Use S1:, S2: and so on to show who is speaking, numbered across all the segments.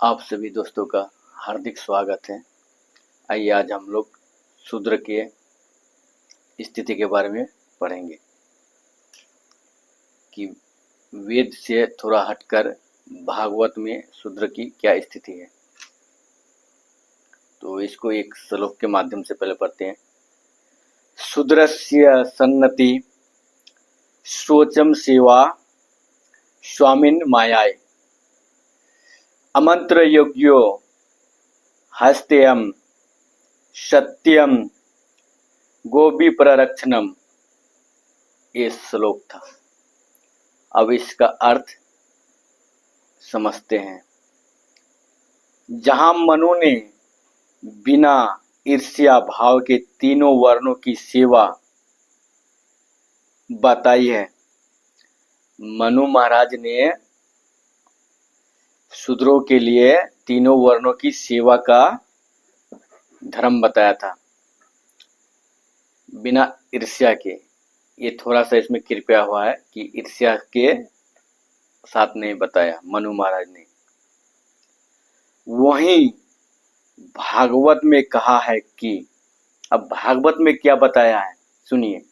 S1: आप सभी दोस्तों का हार्दिक स्वागत है। आइए आज हम लोग शूद्र की स्थिति के बारे में पढ़ेंगे कि वेद से थोड़ा हटकर भागवत में शूद्र की क्या स्थिति है। तो इसको एक श्लोक के माध्यम से पहले पढ़ते हैं। शूद्रस्य सन्नति शोचम सेवा स्वामिन् मायाय अमंत्र योग्यो हस्तेयम सत्यम गोपी प्ररक्षणम। ये श्लोक था। अब इसका अर्थ समझते हैं। जहां मनु ने बिना ईर्ष्या भाव के तीनों वर्णों की सेवा बताई है, मनु महाराज ने शूद्रों के लिए तीनों वर्णों की सेवा का धर्म बताया था बिना ईर्ष्या के। ये थोड़ा सा इसमें कृपया हुआ है कि ईर्ष्या के साथ नहीं बताया मनु महाराज ने। वहीं भागवत में कहा है कि, अब भागवत में क्या बताया है सुनिए।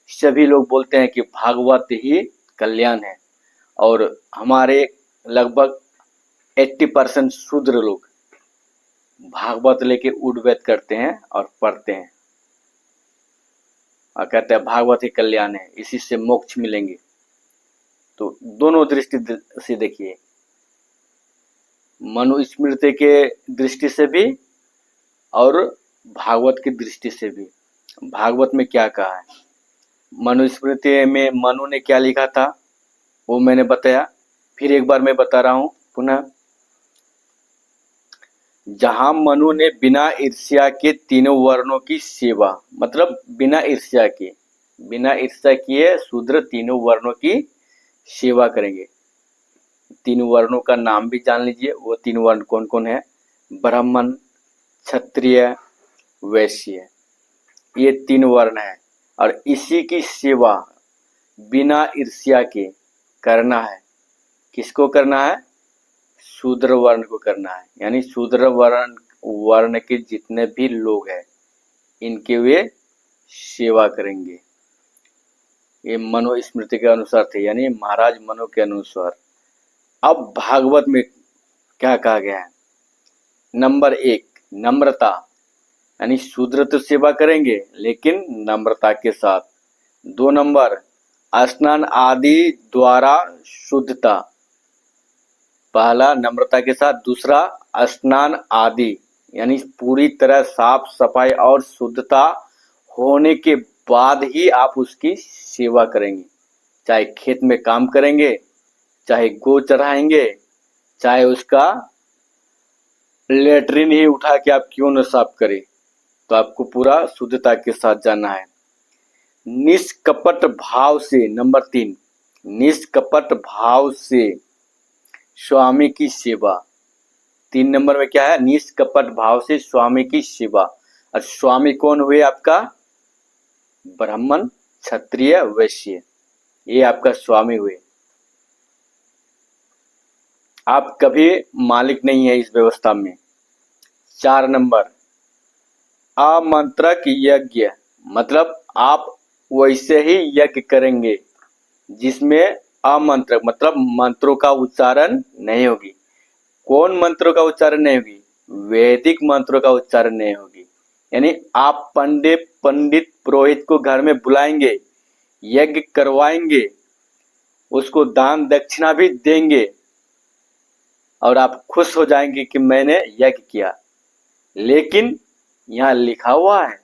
S1: सभी लोग बोलते हैं कि भागवत ही कल्याण है और हमारे लगभग 80% शूद्र लोग भागवत लेके उड़वेद करते हैं और पढ़ते हैं और कहते हैं भागवत ही कल्याण है, इसी से मोक्ष मिलेंगे। तो दोनों दृष्टि से देखिए, मनुस्मृति के दृष्टि से भी और भागवत की दृष्टि से भी। भागवत में क्या कहा है, मनुस्मृति में मनु ने क्या लिखा था वो मैंने बताया। फिर एक बार मैं बता रहा हूँ पुनः। जहां मनु ने बिना ईर्ष्या के तीनों वर्णों की सेवा, मतलब बिना ईर्ष्या किए शूद्र तीनों वर्णों की सेवा करेंगे। तीन वर्णों का नाम भी जान लीजिए। वो तीन वर्ण कौन कौन है? ब्राह्मण, क्षत्रिय, वैश्य, ये तीन वर्ण है। और इसी की सेवा बिना ईर्ष्या के करना है। किसको करना है? शूद्र वर्ण को करना है। यानी शूद्र वर्ण के जितने भी लोग हैं इनके वे सेवा करेंगे। ये मनुस्मृति के अनुसार थे, यानी महाराज मनु के अनुसार। अब भागवत में क्या कहा गया है? नंबर 1 नम्रता, यानी शूद्र तो सेवा करेंगे लेकिन नम्रता के साथ। 2 नंबर स्नान आदि द्वारा शुद्धता, पहला नम्रता के साथ, दूसरा स्नान आदि यानी पूरी तरह साफ सफाई और शुद्धता होने के बाद ही आप उसकी सेवा करेंगे। चाहे खेत में काम करेंगे, चाहे गो चढ़ाएंगे, चाहे उसका लेटरिन ही उठा के आप क्यों न साफ करें, तो आपको पूरा शुद्धता के साथ जाना है। निष्कपट भाव से, नंबर 3 निष्कपट भाव से स्वामी की सेवा। 3 नंबर में क्या है? निष्कपट भाव से स्वामी की सेवा। और स्वामी कौन हुए आपका? ब्राह्मण, क्षत्रिय, वैश्य, ये आपका स्वामी हुए। आप कभी मालिक नहीं है इस व्यवस्था में। 4 नंबर आमंत्रक यज्ञ, मतलब आप वैसे ही यज्ञ करेंगे जिसमें अमंत्रक, मतलब मंत्रों का उच्चारण नहीं होगी। कौन मंत्रों का उच्चारण नहीं होगी? वैदिक मंत्रों का उच्चारण नहीं होगी। यानी आप पंडित पुरोहित को घर में बुलाएंगे, यज्ञ करवाएंगे, उसको दान दक्षिणा भी देंगे और आप खुश हो जाएंगे कि मैंने यज्ञ किया। लेकिन यहाँ लिखा हुआ है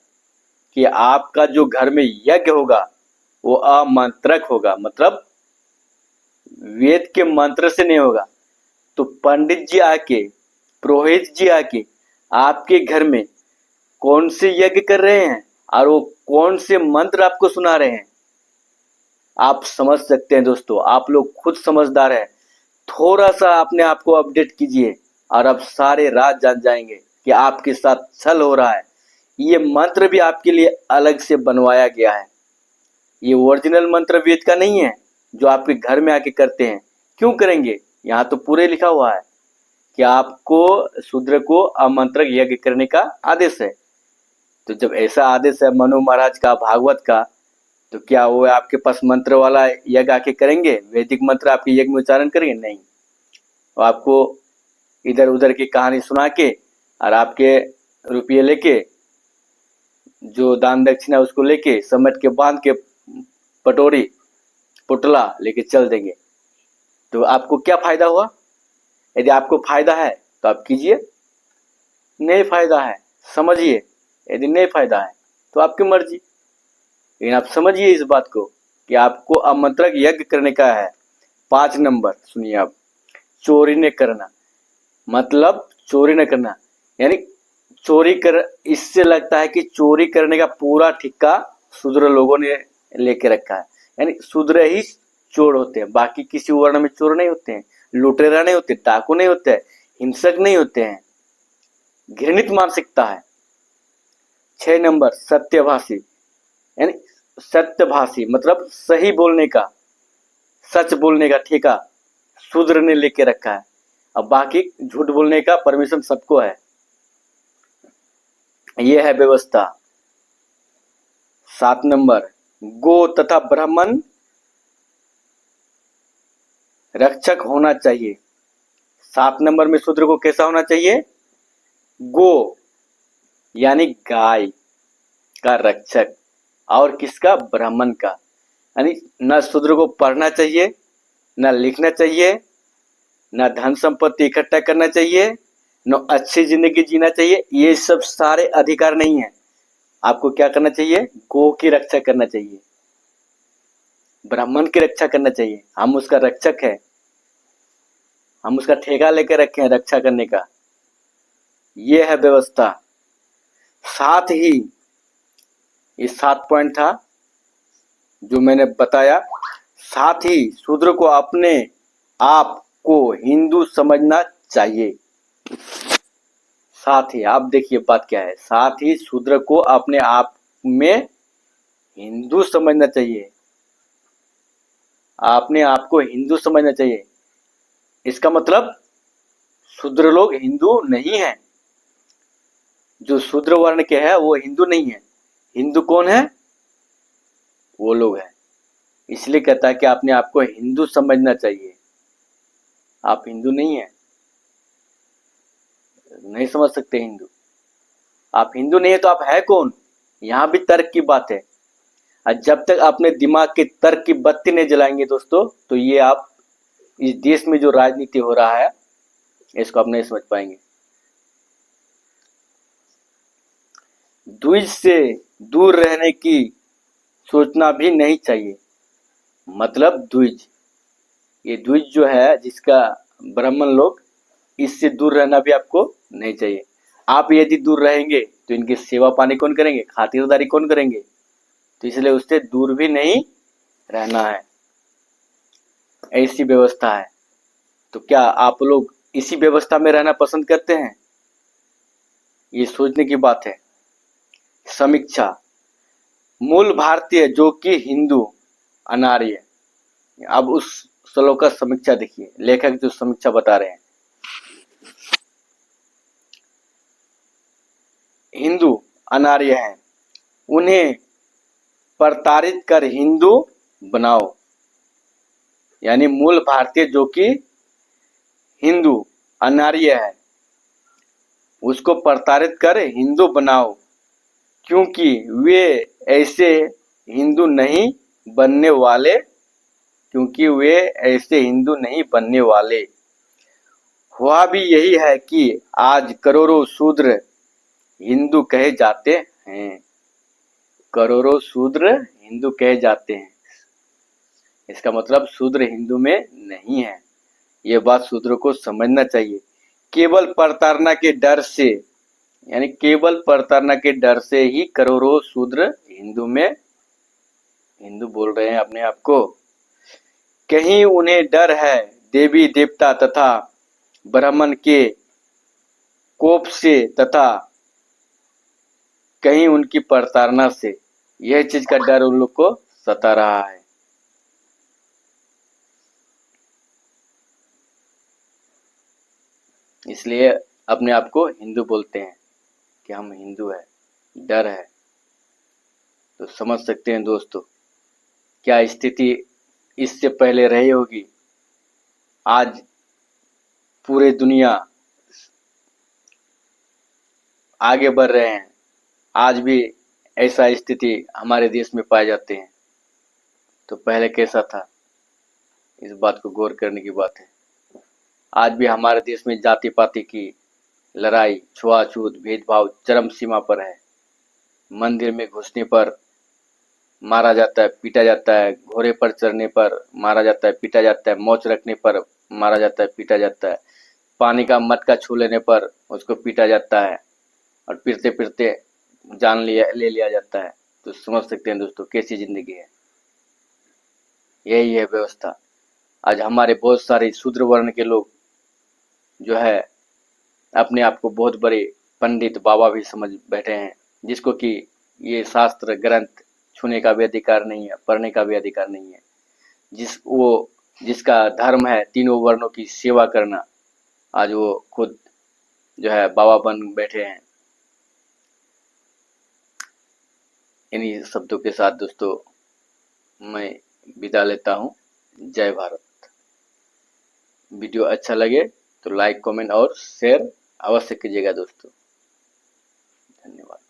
S1: कि आपका जो घर में यज्ञ होगा वो अमंत्रक होगा, मतलब वेद के मंत्र से नहीं होगा। तो पंडित जी आके, पुरोहित जी आके आपके घर में कौन से यज्ञ कर रहे हैं और वो कौन से मंत्र आपको सुना रहे हैं, आप समझ सकते हैं दोस्तों। आप लोग खुद समझदार हैं। थोड़ा सा अपने आप को अपडेट कीजिए और आप सारे राज जान जाएंगे कि आपके साथ छल हो रहा है। ये मंत्र भी आपके लिए अलग से बनवाया गया है। ये ओरिजिनल मंत्र वेद का नहीं है जो आपके घर में आके करते हैं। क्यों करेंगे? यहाँ तो पूरे लिखा हुआ है कि आपको शूद्र को आमंत्रक यज्ञ करने का आदेश है। तो जब ऐसा आदेश है मनु महाराज का, भागवत का, तो क्या वो आपके पास मंत्र वाला यज्ञ आके करेंगे? वैदिक मंत्र आपके यज्ञ में उच्चारण करेंगे? नहीं। वो आपको इधर उधर की कहानी सुना के और आपके रुपये लेके, जो दान दक्षिणा उसको लेके समेट के बांध के पटोरी पुतला लेके चल देंगे। तो आपको क्या फायदा हुआ? यदि आपको फायदा है तो आप कीजिए, नहीं फायदा है समझिए, यदि नहीं फायदा है तो आपकी मर्जी। लेकिन आप समझिए इस बात को कि आपको आमंत्रक यज्ञ करने का है। 5 नंबर सुनिए आप, चोरी न करना, मतलब चोरी न करना, यानी चोरी कर, इससे लगता है कि चोरी करने का पूरा ठिक्का शूद्र लोगों ने लेके रखा है। यानी शूद्र ही चोर होते हैं, बाकी किसी वर्ण में चोर नहीं होते हैं, लुटेरा नहीं होते, डाकू नहीं होते हैं, हिंसक नहीं होते हैं। घृणित मानसिकता है। 6 नंबर सत्यभाषी, यानी सत्यभाषी मतलब सही बोलने का, सच बोलने का ठेका शूद्र ने लेके रखा है। अब बाकी झूठ बोलने का परमिशन सबको है। यह है व्यवस्था। 7 नंबर गो तथा ब्राह्मण रक्षक होना चाहिए। 7 नंबर में शूद्र को कैसा होना चाहिए? गो यानी गाय का रक्षक, और किसका? ब्राह्मण का। यानी न शूद्र को पढ़ना चाहिए, न लिखना चाहिए, न धन संपत्ति इकट्ठा करना चाहिए, न अच्छी जिंदगी जीना चाहिए। ये सब सारे अधिकार नहीं है। आपको क्या करना चाहिए? गो की रक्षा करना चाहिए, ब्राह्मण की रक्षा करना चाहिए। हम उसका रक्षक है, हम उसका ठेका लेकर रखे हैं रक्षा करने का। ये है व्यवस्था। साथ ही ये 7 पॉइंट था जो मैंने बताया। साथ ही शूद्र को अपने आप को हिंदू समझना चाहिए। साथ ही आप देखिए बात क्या है, साथ ही शूद्र को अपने आप में हिंदू समझना चाहिए, अपने आप को हिंदू समझना चाहिए। इसका मतलब शूद्र लोग हिंदू नहीं है। जो शूद्र वर्ण के है वो हिंदू नहीं है। हिंदू कौन है? वो लोग हैं। इसलिए कहता है कि अपने आप को हिंदू समझना चाहिए। आप हिंदू नहीं है, नहीं समझ सकते हिंदू। आप हिंदू नहीं है तो आप है कौन? यहां भी तर्क की बात है। और जब तक अपने दिमाग के तर्क की बत्ती नहीं जलाएंगे दोस्तों, तो ये आप इस देश में जो राजनीति हो रहा है इसको आप नहीं समझ पाएंगे। द्विज से दूर रहने की सोचना भी नहीं चाहिए। मतलब द्विज, ये द्विज जो है जिसका ब्राह्मण लोग, इससे दूर रहना भी आपको नहीं चाहिए। आप यदि दूर रहेंगे तो इनकी सेवा पानी कौन करेंगे? खातिरदारी कौन करेंगे? तो इसलिए उससे दूर भी नहीं रहना है। ऐसी व्यवस्था है। तो क्या आप लोग इसी व्यवस्था में रहना पसंद करते हैं? ये सोचने की बात है। समीक्षा, मूल भारतीय जो कि हिंदू अनार्य। अब उस श्लोक का समीक्षा देखिए, लेखक जो समीक्षा बता रहे हैं। हिंदू अनार्य हैं, उन्हें प्रताड़ित कर हिंदू बनाओ। यानी मूल भारतीय जो कि हिंदू अनार्य है, उसको प्रताड़ित कर हिंदू बनाओ, क्योंकि वे ऐसे हिंदू नहीं बनने वाले, क्योंकि वे ऐसे हिंदू नहीं बनने वाले। हुआ भी यही है कि आज करोड़ों शूद्र हिंदू कहे जाते हैं। करोड़ों शूद्र हिंदू कहे जाते हैं। इसका मतलब शूद्र हिंदू में नहीं है। ये बात शूद्र को समझना चाहिए। केवल प्रताड़ना के डर से, यानी केवल प्रताड़ना के डर से ही करोड़ों शूद्र हिंदू में हिंदू बोल रहे हैं अपने आप को। कहीं उन्हें डर है देवी देवता तथा ब्राह्मण के कोप से, तथा कहीं उनकी प्रताड़ना से। यह चीज का डर उन लोग को सता रहा है। इसलिए अपने आप को हिंदू बोलते हैं कि हम हिंदू है, डर है। तो समझ सकते हैं दोस्तों क्या स्थिति इससे पहले रही होगी। आज पूरे दुनिया आगे बढ़ रहे हैं, आज भी ऐसा स्थिति हमारे देश में पाए जाते हैं, तो पहले कैसा था, इस बात को गौर करने की बात है। आज भी हमारे देश में जाति पाति की लड़ाई, छुआछूत, भेदभाव चरम सीमा पर है। मंदिर में घुसने पर मारा जाता है, पीटा जाता है, घोड़े पर चढ़ने पर मारा जाता है, पीटा जाता है, मोच रखने पर मारा जाता है, पीटा जाता है, पानी का मटका छू लेने पर उसको पीटा जाता है और पीटते पीटते जान ले लिया जाता है। तो समझ सकते हैं दोस्तों कैसी जिंदगी है। यही है व्यवस्था। आज हमारे बहुत सारे शूद्र वर्ण के लोग जो है अपने आप को बहुत बड़े पंडित बाबा भी समझ बैठे हैं, जिसको कि ये शास्त्र ग्रंथ छूने का भी अधिकार नहीं है, पढ़ने का भी अधिकार नहीं है। जिसका धर्म है तीनों वर्णों की सेवा करना, आज वो खुद जो है बाबा बन बैठे हैं। इन्हीं शब्दों के साथ दोस्तों मैं विदा लेता हूँ। जय भारत। वीडियो अच्छा लगे तो लाइक, कमेंट और शेयर अवश्य कीजिएगा दोस्तों। धन्यवाद।